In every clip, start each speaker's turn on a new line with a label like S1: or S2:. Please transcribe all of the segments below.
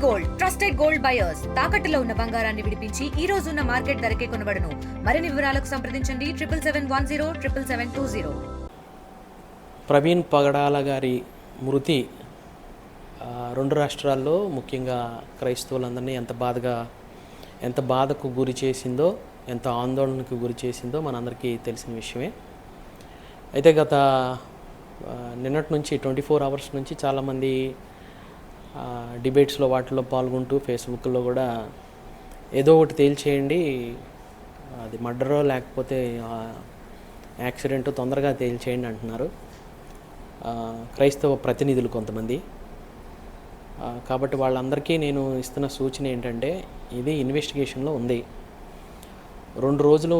S1: Gold trusted gold buyers తాకట్టులో ఉన్న బంగారాన్ని విడిపించి ఈ రోజు ఉన్న మార్కెట్ ధరకే కొనబడును. మరిన్ని వివరాలకు సంప్రదించండి 7771077720.
S2: ప్రవీణ్ పగడాల గారి మృతి రెండు రాష్ట్రాల్లో ముఖ్యంగా క్రైస్తవులందరినీ ఎంత బాధకు గురి చేసిందో, ఎంత ఆందోళనకు గురి చేసిందో మనందరికీ తెలిసిన విషయమే. అయితే గత నిన్నటి నుంచి 24 అవర్స్ నుంచి చాలామంది డిబేట్స్లో వాటిలో పాల్గొంటూ ఫేస్బుక్లో కూడా ఏదో ఒకటి తేల్చేయండి, అది మర్డరో లేకపోతే యాక్సిడెంట్ తొందరగా తేల్చేయండి అంటున్నారు క్రైస్తవ ప్రతినిధులు కొంతమంది. కాబట్టి వాళ్ళందరికీ నేను ఇస్తున్న సూచన ఏంటంటే, ఇది ఇన్వెస్టిగేషన్లో ఉంది. 2 రోజులు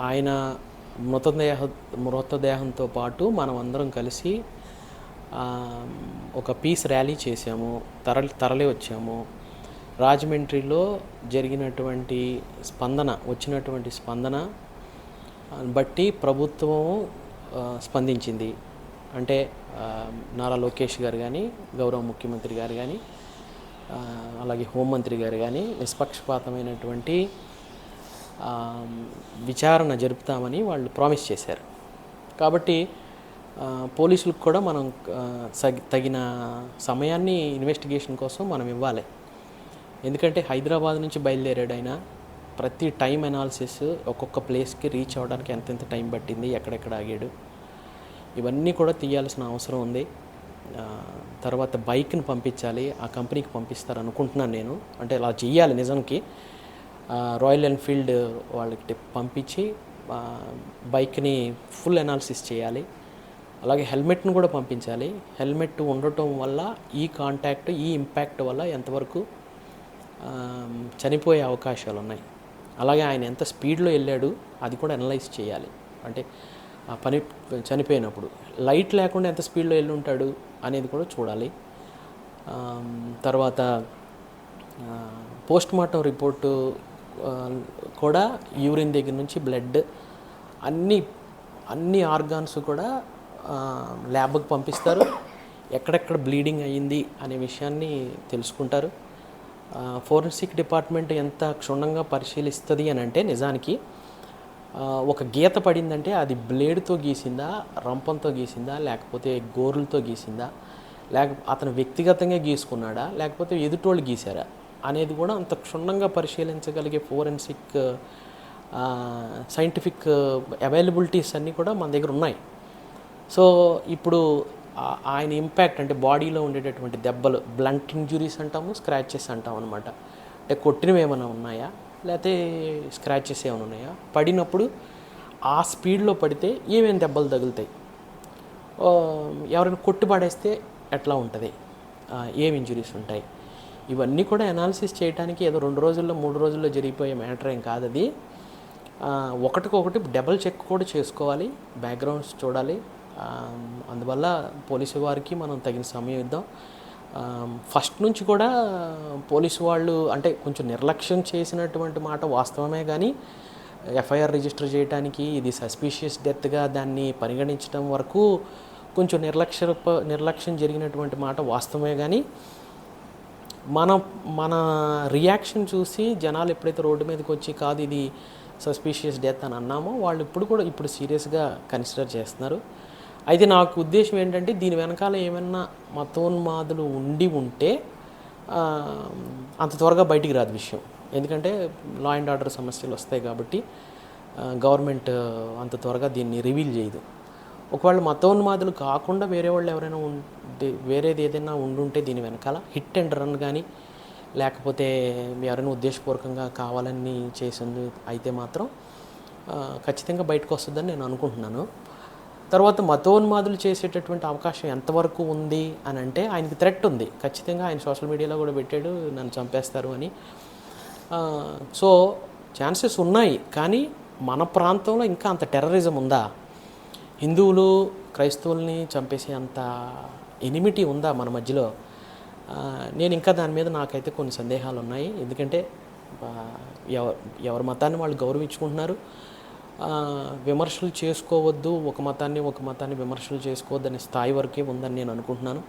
S2: ఆయన మృతదేహంతో పాటు మనం అందరం కలిసి ఒక పీస్ ర్యాలీ చేసాము, తరలి వచ్చాము. రాజమండ్రిలో వచ్చినటువంటి స్పందన బట్టి ప్రభుత్వం స్పందించింది. అంటే నారా లోకేష్ గారు కానీ, గౌరవ ముఖ్యమంత్రి గారు కానీ, అలాగే హోంమంత్రి గారు కానీ నిష్పక్షపాతమైనటువంటి విచారణ జరుపుతామని వాళ్ళు ప్రామిస్ చేశారు. కాబట్టి పోలీసులకు కూడా మనం తగిన సమయాన్ని ఇన్వెస్టిగేషన్ కోసం మనం ఇవ్వాలి. ఎందుకంటే హైదరాబాద్ నుంచి బయలుదేరాడు ఆయన. ప్రతి టైం అనాలిసిస్, ఒక్కొక్క ప్లేస్కి రీచ్ అవ్వడానికి ఎంతెంత టైం పట్టింది, ఎక్కడెక్కడ ఆగాడు, ఇవన్నీ కూడా తీయాల్సిన అవసరం ఉంది. తర్వాత బైక్ని పంపించాలి, ఆ కంపెనీకి పంపిస్తారు అనుకుంటున్నాను నేను. అంటే అలా చెయ్యాలి నిజానికి. రాయల్ ఎన్ఫీల్డ్ వాళ్ళకి పంపించి బైక్ని ఫుల్ అనాలిసిస్ చేయాలి. అలాగే హెల్మెట్ను కూడా పంపించాలి. హెల్మెట్ ఉండటం వల్ల ఈ ఇంపాక్ట్ వల్ల ఎంతవరకు చనిపోయే అవకాశాలు ఉన్నాయి. అలాగే ఆయన ఎంత స్పీడ్లో వెళ్ళాడు అది కూడా అనలైజ్ చేయాలి. అంటే చనిపోయినప్పుడు లైట్ లేకుండా ఎంత స్పీడ్లో వెళ్ళి ఉంటాడు అనేది కూడా చూడాలి. తర్వాత పోస్ట్మార్టం రిపోర్టు కూడా యూరిన్ దగ్గర నుంచి బ్లడ్ అన్ని ఆర్గాన్స్ కూడా ల్యాబ్కి పంపిస్తారు. ఎక్కడెక్కడ బ్లీడింగ్ అయ్యింది అనే విషయాన్ని తెలుసుకుంటారు. ఫోరెన్సిక్ డిపార్ట్మెంట్ ఎంత క్షుణ్ణంగా పరిశీలిస్తుంది అని అంటే, నిజానికి ఒక గీత పడిందంటే అది బ్లేడ్తో గీసిందా, రంపంతో గీసిందా, లేకపోతే గోర్లతో గీసిందా, అతను వ్యక్తిగతంగా గీసుకున్నాడా, లేకపోతే ఎదుటోళ్ళు గీశారా అనేది కూడా అంత క్షుణ్ణంగా పరిశీలించగలిగే ఫోరెన్సిక్ సైంటిఫిక్ అవైలబిలిటీస్ అన్నీ కూడా మన దగ్గర ఉన్నాయి. సో ఇప్పుడు ఆయన ఇంపాక్ట్ అంటే బాడీలో ఉండేటటువంటి దెబ్బలు, బ్లంట్ ఇంజురీస్ అంటాము, స్క్రాచెస్ అంటాం అనమాట. అంటే కొట్టినవి ఏమైనా ఉన్నాయా, లేకపోతే స్క్రాచెస్ ఏమైనా ఉన్నాయా, పడినప్పుడు ఆ స్పీడ్లో పడితే ఏమేమి దెబ్బలు తగులుతాయి, ఎవరైనా కొట్టి పడేస్తే ఎట్లా ఉంటుంది, ఏం ఇంజురీస్ ఉంటాయి, ఇవన్నీ కూడా అనాలిసిస్ చేయడానికి ఏదో 2 రోజుల్లో 3 రోజుల్లో జరిగిపోయే మ్యాటర్ ఏం కాదు అది. ఒకటికొకటి డబుల్ చెక్ కూడా చేసుకోవాలి, బ్యాక్గ్రౌండ్స్ చూడాలి. అందువల్ల పోలీసు వారికి మనం తగిన సమయం ఇద్దాం. ఫస్ట్ నుంచి కూడా పోలీసు వాళ్ళు అంటే కొంచెం నిర్లక్ష్యం చేసినటువంటి మాట వాస్తవమే, కానీ ఎఫ్ఐఆర్ రిజిస్టర్ చేయడానికి ఇది సస్పీషియస్ డెత్గా దాన్ని పరిగణించడం వరకు కొంచెం నిర్లక్ష్యం జరిగినటువంటి మాట వాస్తవమే. కానీ మన రియాక్షన్ చూసి జనాలు ఎప్పుడైతే రోడ్డు మీదకి వచ్చి కాదు ఇది సస్పీషియస్ డెత్ అని అన్నామో వాళ్ళు ఇప్పుడు సీరియస్గా కన్సిడర్ చేస్తున్నారు. అయితే నాకు ఉద్దేశం ఏంటంటే, దీని వెనకాల ఏమైనా మతోన్మాదులు ఉంటే అంత త్వరగా బయటికి రాదు విషయం. ఎందుకంటే లా అండ్ ఆర్డర్ సమస్యలు వస్తాయి కాబట్టి గవర్నమెంట్ అంత త్వరగా దీన్ని రివీల్ చేయదు. ఒకవేళ మతోన్మాదులు కాకుండా వేరే వాళ్ళు ఎవరైనా వేరేది ఏదైనా ఉండుంటే దీని వెనకాల హిట్ అండ్ రన్ కానీ, లేకపోతే ఎవరైనా ఉద్దేశపూర్వకంగా కావాలని చేసింది అయితే మాత్రం ఖచ్చితంగా బయటకు వస్తుందని నేను అనుకుంటున్నాను. తర్వాత మతోన్మాదులు చేసేటటువంటి అవకాశం ఎంతవరకు ఉంది అని అంటే, ఆయనకి థ్రెట్ ఉంది ఖచ్చితంగా. ఆయన సోషల్ మీడియాలో కూడా పెట్టాడు, నన్ను చంపేస్తారు అని. సో ఛాన్సెస్ ఉన్నాయి, కానీ మన ప్రాంతంలో ఇంకా అంత టెర్రరిజం ఉందా, హిందువులు క్రైస్తవుల్ని చంపేసే అంత ఎనిమిటీ ఉందా మన మధ్యలో? నేను ఇంకా దాని మీద నాకైతే కొన్ని సందేహాలు ఉన్నాయి. ఎందుకంటే ఎవరి మతాన్ని వాళ్ళు గౌరవించుకుంటున్నారు. విమర్శలు చేసుకోవద్దు, ఒక మతాన్ని విమర్శలు చేసుకోవద్దు అనే స్థాయి వరకే ఉందని నేను అనుకుంటున్నాను.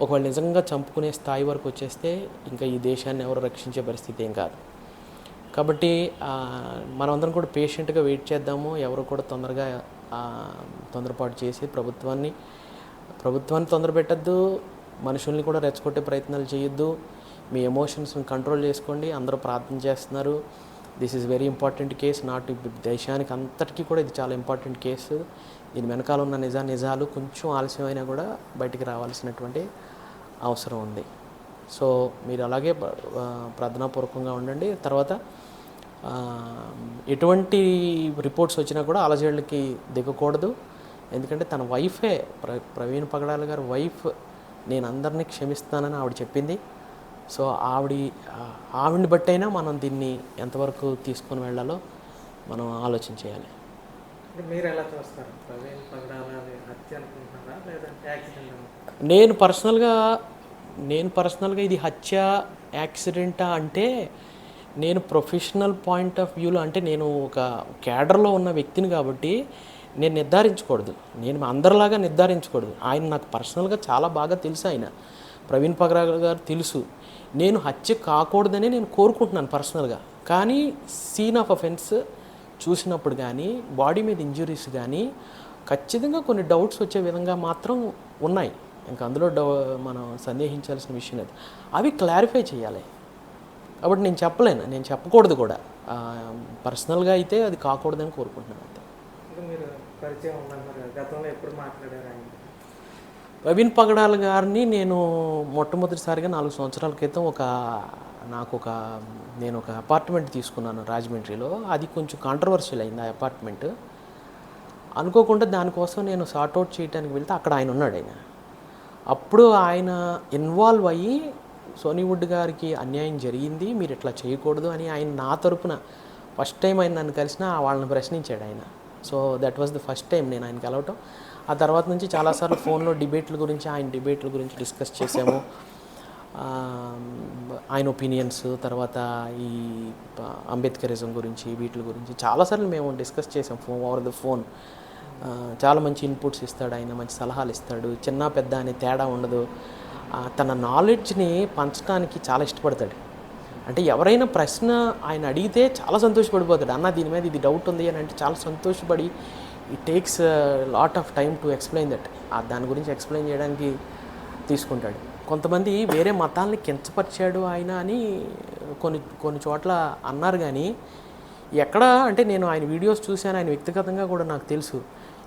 S2: ఒకవేళ నిజంగా చంపుకునే స్థాయి వరకు వచ్చేస్తే ఇంకా ఈ దేశాన్ని ఎవరు రక్షించే పరిస్థితి ఏం కాదు. కాబట్టి మనమందరం కూడా పేషెంట్గా వెయిట్ చేద్దాము. ఎవరు కూడా తొందరగా తొందరపాటు చేసి ప్రభుత్వాన్ని తొందర పెట్టద్దు, మనుషుల్ని కూడా రెచ్చగొట్టే ప్రయత్నాలు చేయొద్దు. మీ ఎమోషన్స్ని కంట్రోల్ చేసుకోండి. అందరూ ప్రార్థన చేస్తున్నారు. This is very important case. దేశానికి అంతటికీ కూడా ఇది చాలా ఇంపార్టెంట్ కేసు. దీని వెనకాల ఉన్న నిజాలు కొంచెం ఆలస్యమైనా కూడా బయటికి రావాల్సినటువంటి అవసరం ఉంది. సో మీరు అలాగే ప్రార్థనాపూర్వకంగా ఉండండి. తర్వాత ఎటువంటి రిపోర్ట్స్ వచ్చినా కూడా అలజడులకి దిగకూడదు. ఎందుకంటే తన వైఫే ప్రవీణ్ పగడాల గారి వైఫ్ నేను అందరినీ క్షమిస్తానని ఆవిడ చెప్పింది. సో ఆవిడని బట్టైనా మనం దీన్ని ఎంతవరకు తీసుకొని వెళ్ళాలో మనం ఆలోచన చేయాలి.
S3: మీరు ఎలా చూస్తారు? ప్రవీణ్ పగడాల హత్య అనుకుంటున్నారా లేదంటే యాక్సిడెంట్?
S2: నేను పర్సనల్గా ఇది హత్య యాక్సిడెంటా అంటే నేను ప్రొఫెషనల్ పాయింట్ ఆఫ్ వ్యూలో, అంటే నేను ఒక క్యాడర్లో ఉన్న వ్యక్తిని కాబట్టి నేను నిర్ధారించకూడదు. నేను అందరిలాగా నిర్ధారించకూడదు. ఆయన నాకు పర్సనల్గా చాలా బాగా తెలుసు. ఆయన ప్రవీణ్ పగడాల గారు తెలుసు. నేను హత్య కాకూడదని నేను కోరుకుంటున్నాను పర్సనల్గా. కానీ సీన్ ఆఫ్ అఫెన్స్ చూసినప్పుడు కానీ బాడీ మీద ఇంజురీస్ కానీ ఖచ్చితంగా కొన్ని డౌట్స్ వచ్చే విధంగా మాత్రం ఉన్నాయి. ఇంకా అందులో మనం సందేహించాల్సిన విషయం అది. అవి క్లారిఫై చేయాలి. కాబట్టి నేను చెప్పకూడదు కూడా. పర్సనల్గా అయితే అది కాకూడదని కోరుకుంటున్నాను అంతే.
S3: మీరు పరిచయం ఉన్నారు, గతంలో ఎప్పుడు మాట్లాడారు ఆయన?
S2: ప్రవీణ్ పగడాల గారిని నేను మొట్టమొదటిసారిగా 4 సంవత్సరాల క్రితం నేను ఒక అపార్ట్మెంట్ తీసుకున్నాను రాజమండ్రిలో. అది కొంచెం కాంట్రవర్షియల్ అయింది ఆ అపార్ట్మెంట్. అనుకోకుండా దానికోసం నేను సార్ట్అవుట్ చేయడానికి వెళ్తే అక్కడ ఆయన ఉన్నాడు. అప్పుడు ఆయన ఇన్వాల్వ్ అయ్యి సోనీవుడ్ గారికి అన్యాయం జరిగింది, మీరు ఇట్లా చేయకూడదు అని ఆయన నా తరపున ఫస్ట్ టైం ఆయన నన్ను కలిసిన వాళ్ళని ప్రశ్నించాడు ఆయన. So that was the first time నేను ఆయన కలవటం. ఆ తర్వాత నుంచి చాలాసార్లు ఫోన్లో డిబేట్ల గురించి డిస్కస్ చేసాము. ఆయన ఒపీనియన్స్, తర్వాత ఈ అంబేద్కరిజం గురించి, వీటి గురించి చాలాసార్లు మేము డిస్కస్ చేసాం ఓవర్ ద ఫోన్. చాలా మంచి ఇన్పుట్స్ ఇస్తాడు ఆయన, మంచి సలహాలు ఇస్తాడు. చిన్న పెద్ద అనే తేడా ఉండదు. తన నాలెడ్జ్ని పంచడానికి చాలా ఇష్టపడతాడు. అంటే ఎవరైనా ప్రశ్న ఆయన అడిగితే చాలా సంతోషపడిపోతాడు. అన్న దీని మీద ఇది డౌట్ ఉంది అని అంటే చాలా సంతోషపడి it takes lot of time to explain that. దాని గురించి ఎక్స్ప్లెయిన్ చేయడానికి తీసుకుంటాడు. కొంతమంది వేరే మతాల్ని కించపరిచాడు ఆయన అని కొన్ని చోట్ల అన్నారు. కానీ ఎక్కడ అంటే నేను ఆయన వీడియోస్ చూశాను, ఆయన వ్యక్తిగతంగా కూడా నాకు తెలుసు.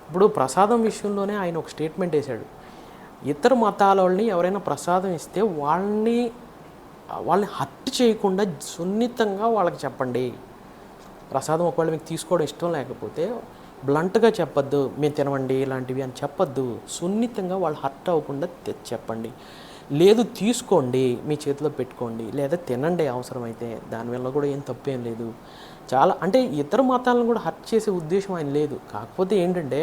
S2: ఇప్పుడు ప్రసాదం విషయంలోనే ఆయన ఒక స్టేట్మెంట్ వేశాడు. ఇతర మతాల వాళ్ళని ఎవరైనా ప్రసాదం ఇస్తే వాళ్ళని హర్ట్ చేయకుండా సున్నితంగా వాళ్ళకి చెప్పండి. ప్రసాదం ఒకవేళ మీకు తీసుకోవడం ఇష్టం లేకపోతే బ్లంట్గా చెప్పొద్దు, మేము తినవండి ఇలాంటివి అని చెప్పొద్దు. సున్నితంగా వాళ్ళు హర్ట్ అవ్వకుండా చెప్పండి. లేదు తీసుకోండి, మీ చేతిలో పెట్టుకోండి, లేదా తినండి అవసరమైతే, దానివల్ల కూడా ఏం తప్పేం లేదు. చాలా అంటే ఇతర మతాలను కూడా హర్ట్ చేసే ఉద్దేశం ఆయన లేదు. కాకపోతే ఏంటంటే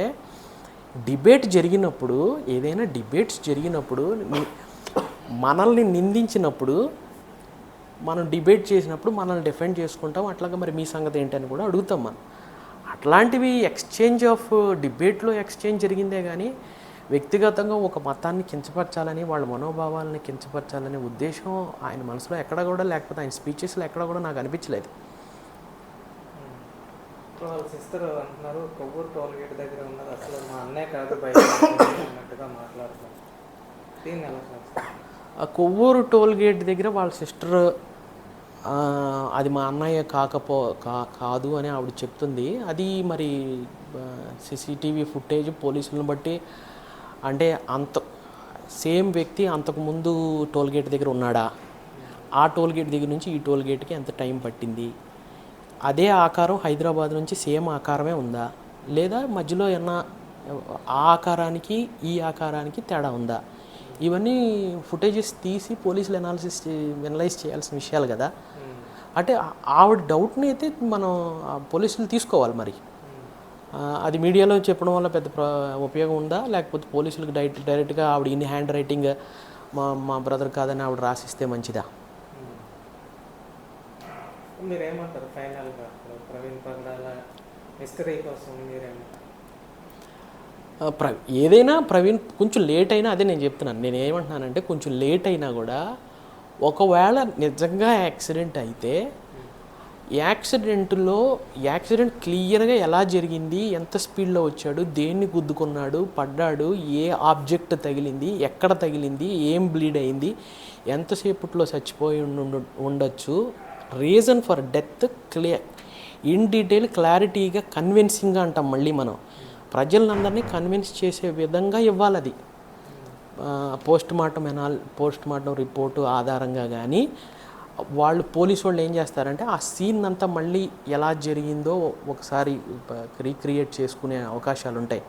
S2: ఏదైనా డిబేట్స్ జరిగినప్పుడు మనల్ని నిందించినప్పుడు, మనం డిబేట్ చేసినప్పుడు మనల్ని డిఫెండ్ చేసుకుంటాం. అట్లాగా మరి మీ సంగతి ఏంటని కూడా అడుగుతాం మనం. అట్లాంటివి ఎక్స్చేంజ్ ఆఫ్ డిబేట్లో ఎక్స్చేంజ్ జరిగిందే కానీ వ్యక్తిగతంగా ఒక మతాన్ని కించపరచాలని, వాళ్ళ మనోభావాలని కించపరచాలనే ఉద్దేశం ఆయన మనసులో ఎక్కడ కూడా, లేకపోతే ఆయన స్పీచెస్లో ఎక్కడ కూడా నాకు అనిపించలేదు.
S3: వాళ్ళ సిస్టర్ అంటున్నారు కొవ్వూరు టోల్ గేట్ దగ్గర ఉన్నది అసలు మా అన్నయ్య కాదు బయట అన్నట్టుగా మాట్లాడుతున్నారు. దీన్ని ఎలా చేస్తారు?
S2: ఆ కొవ్వూరు టోల్ గేట్ దగ్గర వాళ్ళ సిస్టర్ అది మా అన్నయ్య కాదు అని ఆవిడ చెప్తుంది. అది మరి సీసీటీవీ ఫుటేజ్ పోలీసులను బట్టి అంటే సేమ్ వ్యక్తి అంతకుముందు టోల్ గేట్ దగ్గర ఉన్నాడా, ఆ టోల్ గేట్ దగ్గర నుంచి ఈ టోల్ గేట్కి ఎంత టైం పట్టింది, అదే ఆకారం హైదరాబాద్ నుంచి సేమ్ ఆకారమే ఉందా, లేదా మధ్యలో ఏమన్నా ఆ ఆకారానికి ఈ ఆకారానికి తేడా ఉందా, ఇవన్నీ ఫుటేజెస్ తీసి పోలీసులు ఎనలైజ్ చేయాల్సిన విషయాలు కదా. అంటే ఆవిడ డౌట్ని అయితే మనం పోలీసులు తీసుకోవాలి. మరి అది మీడియాలో చెప్పడం వల్ల పెద్ద ఉపయోగం ఉందా, లేకపోతే పోలీసులకు డైరెక్ట్గా ఆవిడ ఇన్ హ్యాండ్ రైటింగ్ మా బ్రదర్ కాదని ఆవిడ రాసిస్తే మంచిదా?
S3: మీరేమంటారు ఫైనల్గా ప్రవీణ్ పగడాల మిస్టరీ కోసం మీరేమంటారు?
S2: ఏదైనా ప్రవీణ్ కొంచెం లేట్ అయినా, అదే నేను చెప్తున్నాను, నేను ఏమంటున్నానంటే కొంచెం లేట్ అయినా కూడా ఒకవేళ నిజంగా యాక్సిడెంట్ అయితే యాక్సిడెంట్ క్లియర్గా ఎలా జరిగింది, ఎంత స్పీడ్లో వచ్చాడు, దేన్ని గుద్దుకున్నాడు, పడ్డాడు, ఏ ఆబ్జెక్ట్ తగిలింది, ఎక్కడ తగిలింది, ఏం బ్లీడ్ అయింది, ఎంతసేపట్లో చచ్చిపోయి ఉండొచ్చు, reason for death clear in detail క్లారిటీగా కన్విన్సింగ్గా అంటాం. మళ్ళీ మనం ప్రజలందరినీ కన్విన్స్ చేసే విధంగా ఇవ్వాలి. అది పోస్ట్ మార్టం రిపోర్టు ఆధారంగా కానీ వాళ్ళు పోలీసు వాళ్ళు ఏం చేస్తారంటే ఆ సీన్ అంతా మళ్ళీ ఎలా జరిగిందో ఒకసారి రీక్రియేట్ చేసుకునే అవకాశాలు ఉంటాయి.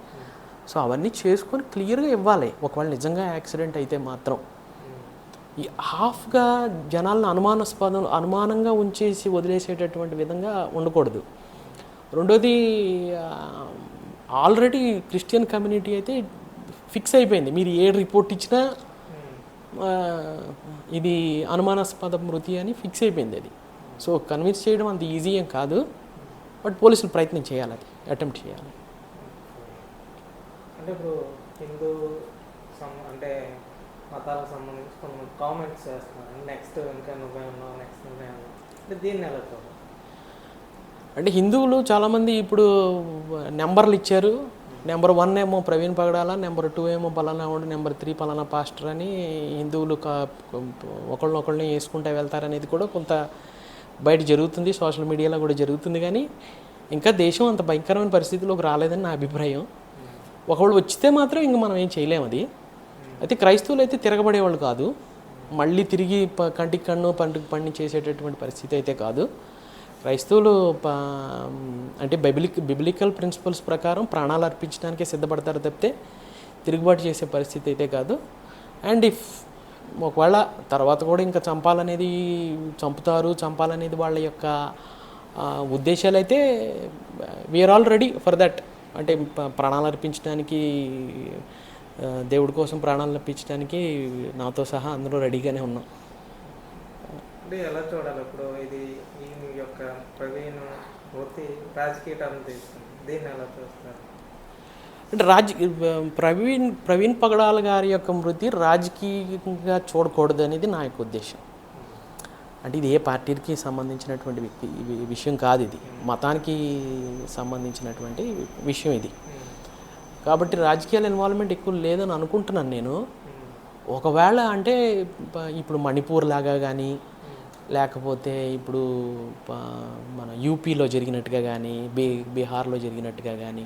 S2: సో అవన్నీ చేసుకొని క్లియర్గా ఇవ్వాలి. ఒకవేళ నిజంగా యాక్సిడెంట్ అయితే మాత్రం ఈ హాఫ్గా జనాలను అనుమానంగా ఉంచేసి వదిలేసేటటువంటి విధంగా ఉండకూడదు. రెండోది, ఆల్రెడీ క్రిస్టియన్ కమ్యూనిటీ అయితే ఫిక్స్ అయిపోయింది, మీరు ఏ రిపోర్ట్ ఇచ్చినా ఇది అనుమానాస్పద మృతి అని ఫిక్స్ అయిపోయింది అది. సో కన్విన్స్ చేయడం అంత ఈజీ ఏం కాదు, బట్ పోలీసులు ప్రయత్నం చేయాలి, అది అటెంప్ట్ చేయాలి.
S3: అంటే ఇప్పుడు హిందూ అంటే మతాలకు సంబంధించి కొన్ని కామెంట్స్ చేస్తున్నారు, నెక్స్ట్ ఇంకా నువ్వే ఉన్నావు, నెక్స్ట్ నువ్వే ఉన్నావు, అంటే దీన్ని ఎలా చూడాలి?
S2: అంటే హిందువులు చాలామంది ఇప్పుడు నెంబర్లు ఇచ్చారు, నెంబర్ 1 ఏమో ప్రవీణ్ పగడాల, నెంబర్ 2 ఏమో పలానా వాడు, నెంబర్ 3 పలానా పాస్టర్ అని హిందువులు ఒకళ్ళనొకళ్ళని వేసుకుంటూ వెళ్తారనేది కూడా కొంత బయట జరుగుతుంది, సోషల్ మీడియాలో కూడా జరుగుతుంది. కానీ ఇంకా దేశం అంత భయంకరమైన పరిస్థితిలోకి రాలేదని నా అభిప్రాయం. ఒకళ్ళు వచ్చితే మాత్రం ఇంక మనం ఏం చేయలేము. అది అయితే క్రైస్తవులు అయితే తిరగబడేవాళ్ళు కాదు, మళ్ళీ తిరిగి కంటికి కన్ను పంటికి పండి చేసేటటువంటి పరిస్థితి అయితే కాదు. క్రైస్తవులు అంటే బిబ్లికల్ ప్రిన్సిపల్స్ ప్రకారం ప్రాణాలు అర్పించడానికే సిద్ధపడతారు తప్పితే తిరుగుబాటు చేసే పరిస్థితి అయితే కాదు. అండ్ ఒకవేళ తర్వాత కూడా ఇంకా చంపాలనేది వాళ్ళ యొక్క ఉద్దేశాలు అయితే we are all ready for that. అంటే ప్రాణాలు అర్పించడానికి, దేవుడి కోసం ప్రాణాలు అర్పించడానికి నాతో సహా అందరూ రెడీగానే ఉన్నాం.
S3: అంటే ఎలా చూడాలి ఇప్పుడు ఇది ఈ యొక్క ప్రవీణ్ వృత్తి రాజకీయ టర్మ్ తీసుకుంది, దీన్ని ఎలా చూస్తారు?
S2: అంటే ప్రవీణ్ పగడాల గారి యొక్క మృతి రాజకీయంగా చూడకూడదు అనేది నా యొక్క ఉద్దేశం. అంటే ఇది ఏ పార్టీకి సంబంధించినటువంటి విషయం కాదు, ఇది మతానికి సంబంధించినటువంటి విషయం ఇది. కాబట్టి రాజకీయాల ఇన్వాల్వ్మెంట్ ఎక్కువ లేదని అనుకుంటున్నాను నేను. ఒకవేళ అంటే ఇప్పుడు మణిపూర్ లాగా కానీ, లేకపోతే ఇప్పుడు మన యూపీలో జరిగినట్టుగా కానీ, బీహార్లో జరిగినట్టుగా కానీ,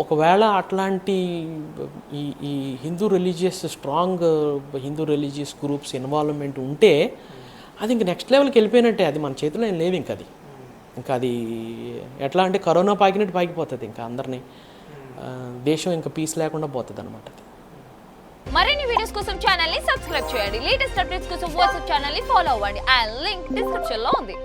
S2: ఒకవేళ అట్లాంటి ఈ strong Hindu religious groups involvement ఉంటే అది ఇంక నెక్స్ట్ లెవెల్కి వెళ్ళిపోయినట్టే. అది మన చేతిలో ఏం లేదు. ఇంకా అది ఎట్లా అంటే కరోనా పాకినట్టు పాకిపోతుంది. ఇంకా అందరినీ దేశం ఇంకా పీస్ లేకుండా పోతుంది అనమాట.
S4: మరిన్ని వీడియోస్ కోసం ఛానల్ ని సబ్స్క్రైబ్ చేయండి. లేటెస్ట్ అప్డేట్స్ కోసం వాట్సాప్ ఛానల్ ని ఫాలో అవ్వండి. ఆ లింక్ డిస్క్రిప్షన్ లో ఉంది.